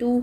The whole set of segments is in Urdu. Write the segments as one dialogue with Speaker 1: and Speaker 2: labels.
Speaker 1: 2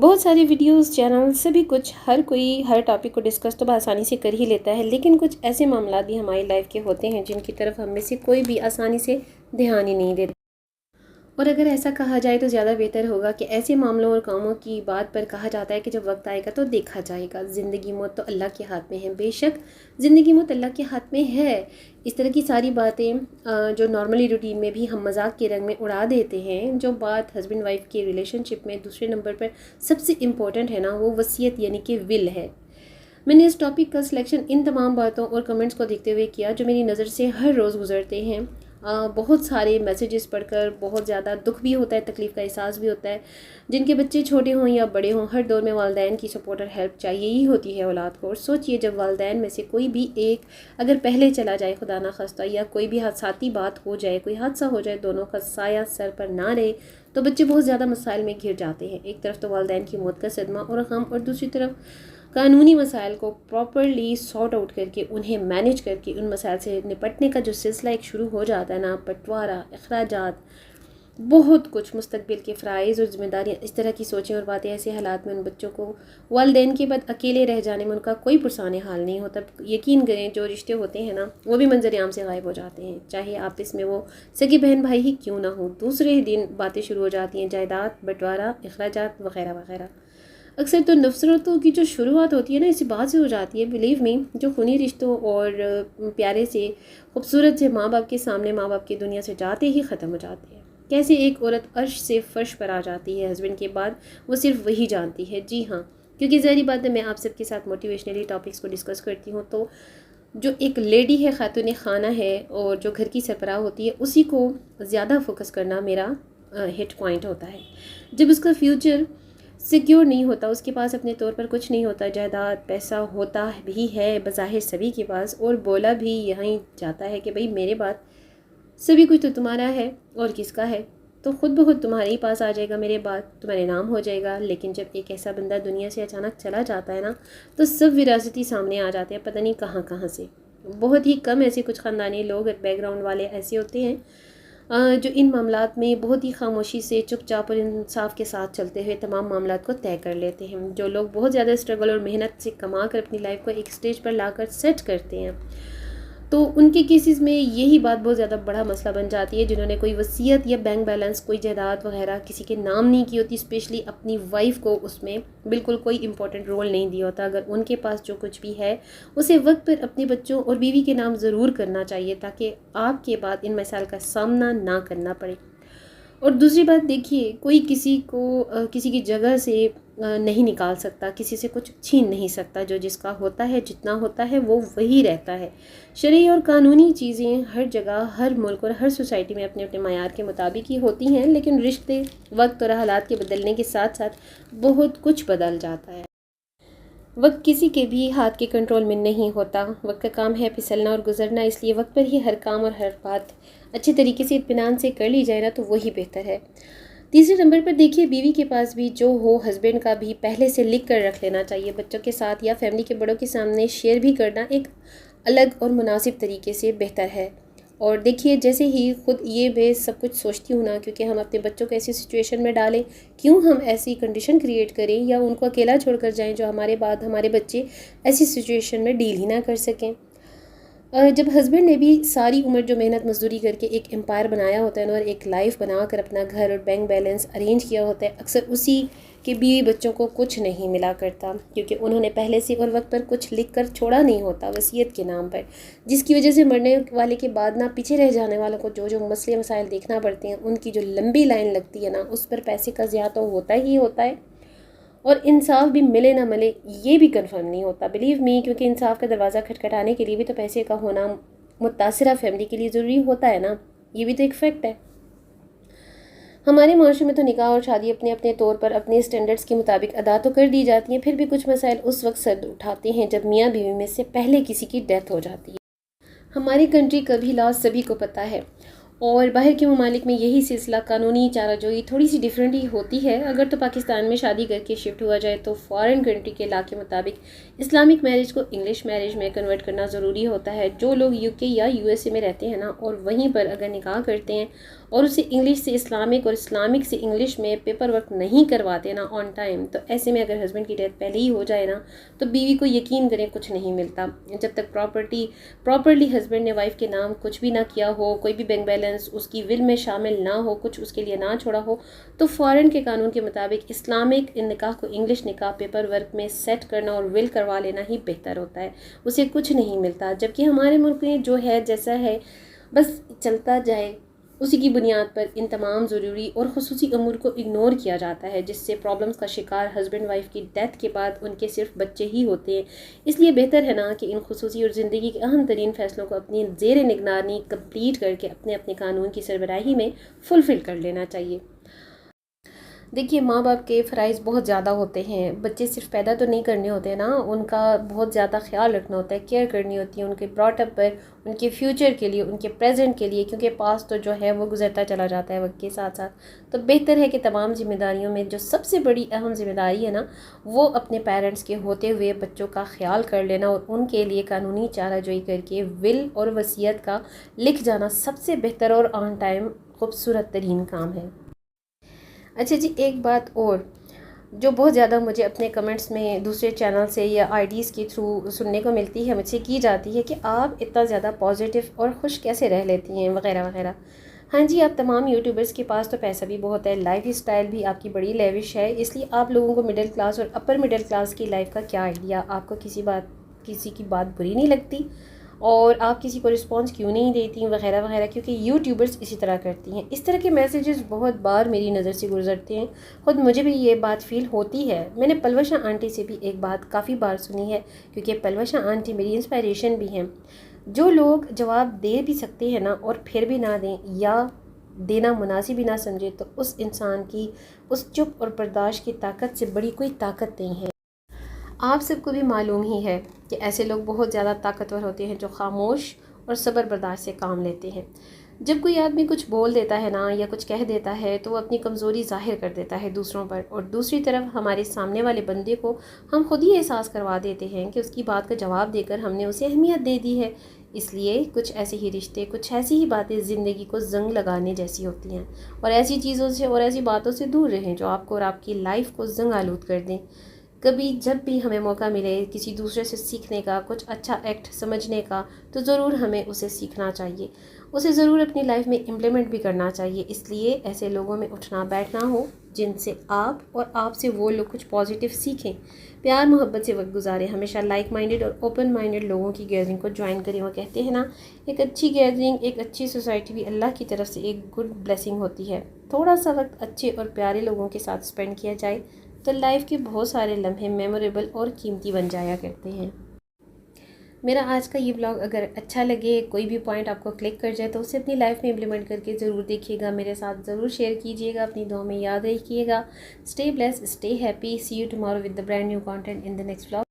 Speaker 1: بہت ساری ویڈیوز، چینل، سبھی کچھ، ہر کوئی ہر ٹاپک کو ڈسکس تو بآسانی سے کر ہی لیتا ہے، لیکن کچھ ایسے معاملات بھی ہماری لائف کے ہوتے ہیں جن کی طرف ہم میں سے کوئی بھی آسانی سے دھیان ہی نہیں دیتا۔ اور اگر ایسا کہا جائے تو زیادہ بہتر ہوگا کہ ایسے معاملوں اور کاموں کی بات پر کہا جاتا ہے کہ جب وقت آئے گا تو دیکھا جائے گا۔ زندگی موت تو اللہ کے ہاتھ میں ہے، بے شک زندگی موت اللہ کے ہاتھ میں ہے۔ اس طرح کی ساری باتیں جو نارملی روٹین میں بھی ہم مذاق کے رنگ میں اڑا دیتے ہیں، جو بات ہسبینڈ وائف کے ریلیشن شپ میں دوسرے نمبر پر سب سے امپورٹنٹ ہے نا، وہ وصیت یعنی کہ ول ہے۔ میں نے اس ٹاپک کا سلیکشن ان تمام باتوں اور کمنٹس کو دیکھتے ہوئے کیا جو میری نظر سے ہر روز گزرتے ہیں۔ بہت سارے میسیجز پڑھ کر بہت زیادہ دکھ بھی ہوتا ہے، تکلیف کا احساس بھی ہوتا ہے۔ جن کے بچے چھوٹے ہوں یا بڑے ہوں، ہر دور میں والدین کی سپورٹ اور ہیلپ چاہیے ہی ہوتی ہے اولاد کو۔ اور سوچئے جب والدین میں سے کوئی بھی ایک اگر پہلے چلا جائے خدا نخواستہ، یا کوئی بھی حادثاتی بات ہو جائے، کوئی حادثہ ہو جائے، دونوں کا سایہ سر پر نہ رہے تو بچے بہت زیادہ مسائل میں گھر جاتے ہیں۔ ایک طرف تو والدین کی موت کا صدمہ اور غم، اور دوسری طرف قانونی مسائل کو پراپرلی سارٹ آؤٹ کر کے انہیں مینیج کر کے ان مسائل سے نپٹنے کا جو سلسلہ ایک شروع ہو جاتا ہے نا، بٹوارہ، اخراجات، بہت کچھ، مستقبل کے فرائض اور ذمہ داریاں، اس طرح کی سوچیں اور باتیں، ایسے حالات میں ان بچوں کو والدین کے بعد اکیلے رہ جانے میں ان کا کوئی پرسان حال نہیں ہوتا۔ یقین کریں جو رشتے ہوتے ہیں نا، وہ بھی منظر عام سے غائب ہو جاتے ہیں، چاہے آپس میں وہ سگی بہن بھائی ہی کیوں نہ ہوں۔ دوسرے ہی دن باتیں شروع ہو جاتی ہیں، جائیداد، بٹوارہ، اخراجات وغیرہ وغیرہ۔ اکثر تو نفرتوں کی جو شروعات ہوتی ہے نا، اسی بات سے ہو جاتی ہے، بلیو می، جو خونی رشتوں اور پیارے سے خوبصورت سے ماں باپ کے سامنے، ماں باپ کی دنیا سے جاتے ہی ختم ہو جاتے ہیں۔ کیسے ایک عورت عرش سے فرش پر آ جاتی ہے ہسبینڈ کے بعد، وہ صرف وہی جانتی ہے۔ جی ہاں، کیونکہ ظاہری بات ہے میں آپ سب کے ساتھ موٹیویشنلی ٹاپکس کو ڈسکس کرتی ہوں، تو جو ایک لیڈی ہے، خاتون خانہ ہے، اور جو گھر کی سربراہ ہوتی ہے، اسی کو زیادہ فوکس کرنا میرا ہٹ پوائنٹ ہوتا ہے۔ جب اس کا فیوچر سیکیور نہیں ہوتا، اس کے پاس اپنے طور پر کچھ نہیں ہوتا، جائیداد، پیسہ ہوتا بھی ہے بظاہر سبھی کے پاس، اور بولا بھی یہیں جاتا ہے کہ بھئی میرے بعد سبھی کچھ تو تمہارا ہے، اور کس کا ہے، تو خود بخود تمہارے ہی پاس آ جائے گا، میرے بعد تمہارے نام ہو جائے گا۔ لیکن جب ایک ایسا بندہ دنیا سے اچانک چلا جاتا ہے نا، تو سب وراثتی سامنے آ جاتے ہیں، پتہ نہیں کہاں کہاں سے۔ بہت ہی کم ایسے کچھ خاندانی لوگ، بیک گراؤنڈ والے ایسے ہوتے ہیں جو ان معاملات میں بہت ہی خاموشی سے، چپ چاپ اور انصاف کے ساتھ چلتے ہوئے تمام معاملات کو طے کر لیتے ہیں۔ جو لوگ بہت زیادہ اسٹرگل اور محنت سے کما کر اپنی لائف کو ایک سٹیج پر لا کر سیٹ کرتے ہیں، تو ان کے کیسز میں یہی بات بہت زیادہ بڑا مسئلہ بن جاتی ہے۔ جنہوں نے کوئی وصیت یا بینک بیلنس، کوئی جائیداد وغیرہ کسی کے نام نہیں کی ہوتی، اسپیشلی اپنی وائف کو اس میں بالکل کوئی امپورٹنٹ رول نہیں دیا ہوتا، اگر ان کے پاس جو کچھ بھی ہے اسے وقت پر اپنے بچوں اور بیوی کے نام ضرور کرنا چاہیے، تاکہ آپ کے بعد ان مسائل کا سامنا نہ کرنا پڑے۔ اور دوسری بات دیکھیے، کوئی کسی کو کسی کی جگہ سے نہیں نکال سکتا، کسی سے کچھ چھین نہیں سکتا، جو جس کا ہوتا ہے، جتنا ہوتا ہے وہ وہی رہتا ہے۔ شرعی اور قانونی چیزیں ہر جگہ، ہر ملک اور ہر سوسائٹی میں اپنے اپنے معیار کے مطابق ہی ہوتی ہیں، لیکن رشتے وقت اور حالات کے بدلنے کے ساتھ ساتھ بہت کچھ بدل جاتا ہے۔ وقت کسی کے بھی ہاتھ کے کنٹرول میں نہیں ہوتا، وقت کا کام ہے پھسلنا اور گزرنا، اس لیے وقت پر ہی ہر کام اور ہر بات اچھے طریقے سے اطمینان سے کر لی جائے نا، تو وہی بہتر ہے۔ تیسرے نمبر پر دیکھیے، بیوی کے پاس بھی جو ہو، ہسبینڈ کا بھی پہلے سے لکھ کر رکھ لینا چاہیے، بچوں کے ساتھ یا فیملی کے بڑوں کے سامنے شیئر بھی کرنا ایک الگ اور مناسب طریقے سے بہتر ہے۔ اور دیکھیے، جیسے ہی خود یہ میں سب کچھ سوچتی ہوں نا، کیونکہ ہم اپنے بچوں کو ایسی سچویشن میں ڈالیں، کیوں ہم ایسی کنڈیشن کریٹ کریں یا ان کو اکیلا چھوڑ کر جائیں جو ہمارے بعد ہمارے بچے ایسی سچویشن میں ڈیل ہی نہ کر سکیں۔ جب ہسبینڈ نے بھی ساری عمر جو محنت مزدوری کر کے ایک امپائر بنایا ہوتا ہے اور ایک لائف بنا کر اپنا گھر اور بینک بیلنس ارینج کیا ہوتا ہے، اکثر اسی کے بیوی بچوں کو کچھ نہیں ملا کرتا، کیونکہ انہوں نے پہلے سے اور وقت پر کچھ لکھ کر چھوڑا نہیں ہوتا وصیت کے نام پر، جس کی وجہ سے مرنے والے کے بعد نہ پیچھے رہ جانے والوں کو جو جو مسئلے مسائل دیکھنا پڑتے ہیں، ان کی جو لمبی لائن لگتی ہے نا، اس پر پیسے کا ضیاع تو ہوتا ہی ہوتا ہے، اور انصاف بھی ملے نہ ملے یہ بھی کنفرم نہیں ہوتا، بلیو می، کیونکہ انصاف کا دروازہ کھٹکھٹانے کے لیے بھی تو پیسے کا ہونا متاثرہ فیملی کے لیے ضروری ہوتا ہے نا، یہ بھی تو ایک فیکٹ ہے۔ ہمارے معاشرے میں تو نکاح اور شادی اپنے اپنے طور پر اپنے سٹینڈرڈز کے مطابق ادا تو کر دی جاتی ہیں، پھر بھی کچھ مسائل اس وقت سر اٹھاتے ہیں جب میاں بیوی میں سے پہلے کسی کی ڈیتھ ہو جاتی ہے۔ ہماری کنٹری کا بھی لاس سبھی کو پتہ ہے، اور باہر کے ممالک میں یہی سلسلہ قانونی چارہ جوئی تھوڑی سی ڈیفرنٹ ہی ہوتی ہے. اگر تو پاکستان میں شادی کر کے شفٹ ہوا جائے تو فارن کنٹری کے لا کے مطابق اسلامک میرج کو انگلش میرج میں کنورٹ کرنا ضروری ہوتا ہے. جو لوگ یو کے یا یو ایس اے میں رہتے ہیں نا اور وہیں پر اگر نکاح کرتے ہیں اور اسے انگلش سے اسلامک اور اسلامک سے انگلش میں پیپر ورک نہیں کرواتے نا آن ٹائم، تو ایسے میں اگر ہسبینڈ کی ڈیتھ پہلے ہی ہو جائے نا تو بیوی کو یقین کریں کچھ نہیں ملتا. جب تک پراپرلی ہسبینڈ نے وائف کے نام کچھ بھی نہ کیا ہو، کوئی بھی بینک بیلنس اس کی ول میں شامل نہ ہو، کچھ اس کے لیے نہ چھوڑا ہو، تو فارن کے قانون کے مطابق اسلامک نکاح کو انگلش نکاح پیپر ورک میں سیٹ کرنا اور ول کروا لینا ہی بہتر ہوتا ہے. اسے کچھ نہیں ملتا. جبکہ ہمارے ملک میں جو ہے جیسا ہے بس چلتا جائے، اسی کی بنیاد پر ان تمام ضروری اور خصوصی امور کو اگنور کیا جاتا ہے، جس سے پرابلمز کا شکار ہسبینڈ وائف کی ڈیتھ کے بعد ان کے صرف بچے ہی ہوتے ہیں. اس لیے بہتر ہے نا کہ ان خصوصی اور زندگی کے اہم ترین فیصلوں کو اپنی زیر نگرانی کمپلیٹ کر کے اپنے قانون کی سربراہی میں فلفل کر لینا چاہیے. دیکھیے ماں باپ کے فرائض بہت زیادہ ہوتے ہیں. بچے صرف پیدا تو نہیں کرنے ہوتے نا، ان کا بہت زیادہ خیال رکھنا ہوتا ہے، کیئر کرنی ہوتی ہے ان کے براٹ اپ پر، ان کے فیوچر کے لیے، ان کے پریزنٹ کے لیے، کیونکہ پاس تو جو ہے وہ گزرتا چلا جاتا ہے وقت کے ساتھ ساتھ. تو بہتر ہے کہ تمام ذمہ داریوں میں جو سب سے بڑی اہم ذمہ داری ہے نا وہ اپنے پیرنٹس کے ہوتے ہوئے بچوں کا خیال کر لینا اور ان کے لیے قانونی چارہ جوئی کر کے ول اور وصیت کا لکھ جانا سب سے بہتر اور آن ٹائم خوبصورت ترین کام ہے. اچھا جی، ایک بات اور جو بہت زیادہ مجھے اپنے کمنٹس میں دوسرے چینل سے یا آئی ڈیز کے تھرو سننے کو ملتی ہے، مجھ سے کی جاتی ہے کہ آپ اتنا زیادہ پازیٹیو اور خوش کیسے رہ لیتی ہیں وغیرہ وغیرہ. ہاں جی، آپ تمام یوٹیوبرس کے پاس تو پیسہ بھی بہت ہے، لائف اسٹائل بھی آپ کی بڑی لیوش ہے، اس لیے آپ لوگوں کو مڈل کلاس اور اپر مڈل کلاس کی لائف کا کیا آئیڈیا؟ آپ کو کسی کی بات بری نہیں لگتی اور آپ کسی کو رسپانس کیوں نہیں دیتی وغیرہ وغیرہ؟ کیونکہ یوٹیوبرز اسی طرح کرتی ہیں. اس طرح کے میسیجز بہت بار میری نظر سے گزرتے ہیں، خود مجھے بھی یہ بات فیل ہوتی ہے. میں نے پلوشا آنٹی سے بھی ایک بات کافی بار سنی ہے، کیونکہ پلوشا آنٹی میری انسپائریشن بھی ہیں. جو لوگ جواب دے بھی سکتے ہیں نا اور پھر بھی نہ دیں یا دینا مناسب ہی نہ سمجھے، تو اس انسان کی اس چپ اور برداشت کی طاقت سے بڑی کوئی طاقت نہیں ہے. آپ سب کو بھی معلوم ہی ہے کہ ایسے لوگ بہت زیادہ طاقتور ہوتے ہیں جو خاموش اور صبر برداشت سے کام لیتے ہیں. جب کوئی آدمی کچھ بول دیتا ہے نا یا کچھ کہہ دیتا ہے تو وہ اپنی کمزوری ظاہر کر دیتا ہے دوسروں پر، اور دوسری طرف ہمارے سامنے والے بندے کو ہم خود ہی احساس کروا دیتے ہیں کہ اس کی بات کا جواب دے کر ہم نے اسے اہمیت دے دی ہے. اس لیے کچھ ایسے ہی رشتے، کچھ ایسی ہی باتیں زندگی کو زنگ لگانے جیسی ہوتی ہیں، اور ایسی چیزوں سے اور ایسی باتوں سے دور رہیں جو آپ کو اور آپ کی لائف کو زنگ آلود کر دیں. کبھی جب بھی ہمیں موقع ملے کسی دوسرے سے سیکھنے کا، کچھ اچھا ایکٹ سمجھنے کا، تو ضرور ہمیں اسے سیکھنا چاہیے، اسے ضرور اپنی لائف میں امپلیمنٹ بھی کرنا چاہیے. اس لیے ایسے لوگوں میں اٹھنا بیٹھنا ہو جن سے آپ اور آپ سے وہ لوگ کچھ پازیٹیو سیکھیں، پیار محبت سے وقت گزاریں، ہمیشہ لائک مائنڈڈ اور اوپن مائنڈڈ لوگوں کی گیدرنگ کو جوائن کریں. وہ کہتے ہیں نا، ایک اچھی گیدرنگ، ایک اچھی سوسائٹی بھی اللہ کی طرف سے ایک گڈ بلیسنگ ہوتی ہے. تھوڑا سا وقت اچھے اور پیارے لوگوں کے ساتھ اسپینڈ کیا جائے تو لائف کے بہت سارے لمحے میموریبل اور قیمتی بن جایا کرتے ہیں. میرا آج کا یہ بلاگ اگر اچھا لگے، کوئی بھی پوائنٹ آپ کو کلک کر جائے تو اسے اپنی لائف میں امپلیمنٹ کر کے ضرور دیکھیے گا، میرے ساتھ ضرور شیئر کیجیے گا، اپنی دعاؤں میں یاد رکھیے گا. Stay bless, stay happy. See you tomorrow with the brand new content in the next blog.